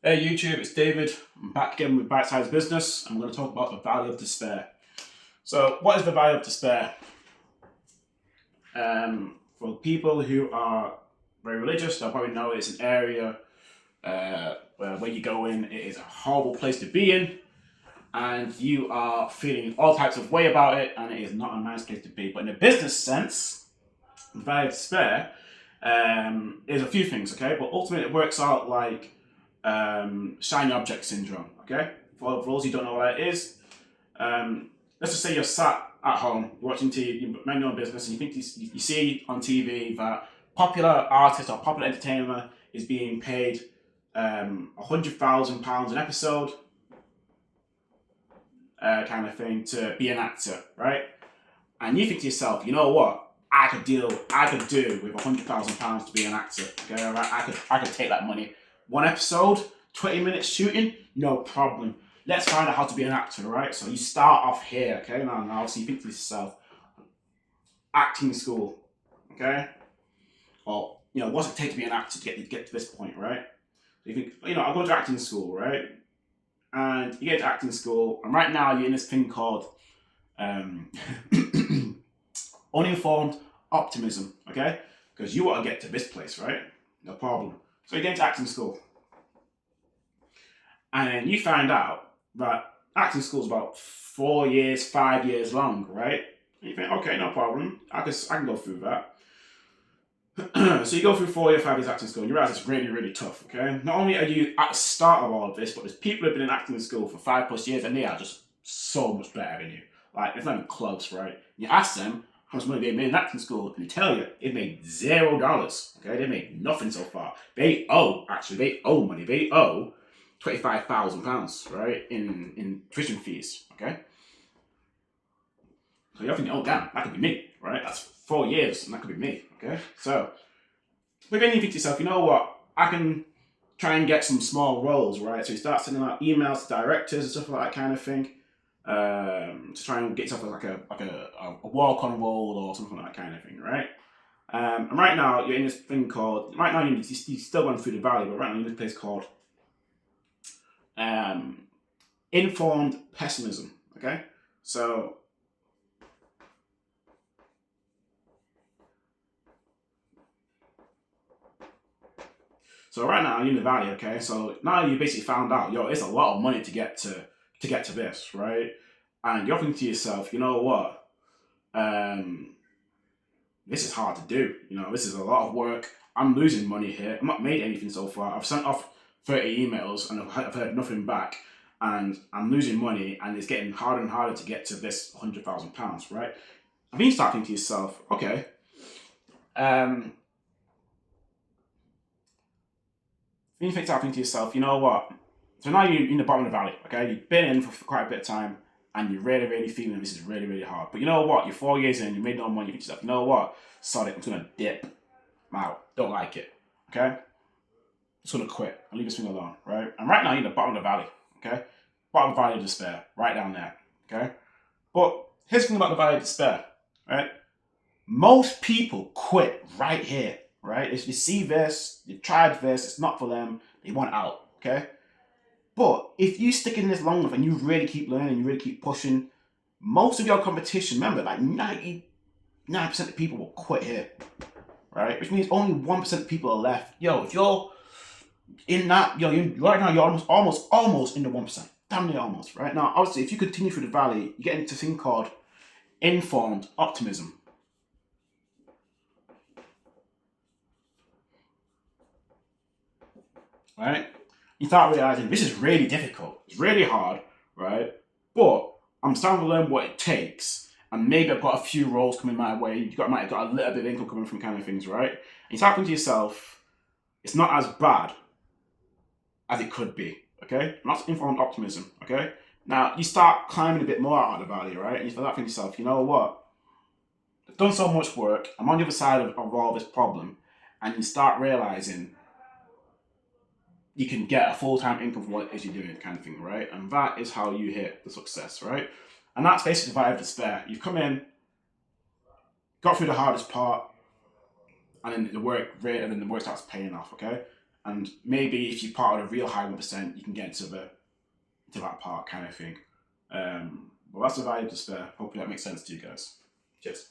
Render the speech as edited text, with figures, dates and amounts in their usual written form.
Hey YouTube, it's David. I'm back again with Bitesize Business. I'm going to talk about the value of despair. So, what is the value of despair? For people who are very religious, they'll probably know it's an area where you go in, it is a horrible place to be in, and you are feeling all types of way about it, and it is not a nice place to be. But in a business sense, the value of despair is a few things, okay? But ultimately, it works out like shiny object syndrome. Okay, for those who don't know what that is, let's just say you're sat at home watching TV, you mind your own business, and you think you see on TV that popular artist or popular entertainer is being paid £100,000 an episode, kind of thing, to be an actor, right? And you think to yourself, you know what? I could do with £100,000 to be an actor. Okay, all right? I could take that money. One episode, 20 minutes shooting, no problem. Let's find out how to be an actor, right? So you start off here, okay? Now, so you think to yourself, acting school, okay? Or, what's it take to be an actor to get to this point, right? So you think, I'll go to acting school, right? And you get to acting school, and right now you're in this thing called uninformed optimism, okay? Because you want to get to this place, right? No problem. So you get into acting school. And then you find out that acting school is about 4 years, 5 years long, right? And you think, okay, no problem. I can go through that. So you go through 4 years, 5 years acting school, and you realize it's really, really tough, okay? Not only are you at the start of all of this, but there's people who have been in acting school for 5+ years, and they are just so much better than you. Like, it's not even close, right? You ask them how much money they made in acting school, and they tell you they made $0, okay? They made nothing so far. They owe money. They owe £25,000, right, in tuition fees, okay? So you're thinking, oh damn, that could be me, right? That's 4 years, and that could be me, okay? So, but then you think to yourself, you know what? I can try and get some small roles, right? So you start sending out emails to directors and stuff like that kind of thing, to try and get yourself like a walk-on role or something like that kind of thing, right? And right now you're in this thing called. Right now you're still going through the valley, but right now you're in this place called informed pessimism. Okay, so right now you're in the valley. Okay, so now you basically found out, it's a lot of money to get to this, right? And you're thinking to yourself, you know what? This is hard to do. This is a lot of work. I'm losing money here. I've not made anything so far. I've sent off 30 emails and I've heard nothing back. And I'm losing money, and it's getting harder and harder to get to this £100,000, right? And then you start thinking to yourself, okay, then you start thinking to yourself, you know what? So now you're in the bottom of the valley, okay? You've been in for quite a bit of time, and you're really, really feeling this is really, really hard. But you know what? You're 4 years in, you made no money. You think to yourself, you know what? Sorry, I'm just gonna dip. I'm out. Don't like it. Okay? Just gonna quit and leave this thing alone, right? And right now you're in the bottom of the valley, okay? Bottom of the valley of despair, right down there, okay? But here's the thing about the valley of despair, right? Most people quit right here, right? If you see this, you've tried this, it's not for them, they want out, okay? But if you stick in this long enough and you really keep learning, you really keep pushing, most of your competition, remember, like 99% of people will quit here, right? Which means only 1% of people are left. If you're in that, right now you're almost in the 1%. Damn near almost, right? Now, obviously, if you continue through the valley, you get into a thing called informed optimism. Right? You start realizing this is really difficult. It's really hard, right? But I'm starting to learn what it takes, and maybe I've got a few roles coming my way. Might have got a little bit of income coming from kind of things, right? And you start thinking to yourself, it's not as bad as it could be. Okay, and that's informed optimism. Okay, now you start climbing a bit more out of the valley, right? And you start thinking to yourself, you know what? I've done so much work. I'm on the other side of all this problem, and you start realizing you can get a full-time income from what it is you're doing, kind of thing, right? And that is how you hit the success, right? And that's basically the vibe of despair. You've come in, got through the hardest part, and then the work starts paying off, okay? And maybe if you're part of the real high 1%, you can get into that part kind of thing. But that's the value just there. Hopefully that makes sense to you guys. Cheers.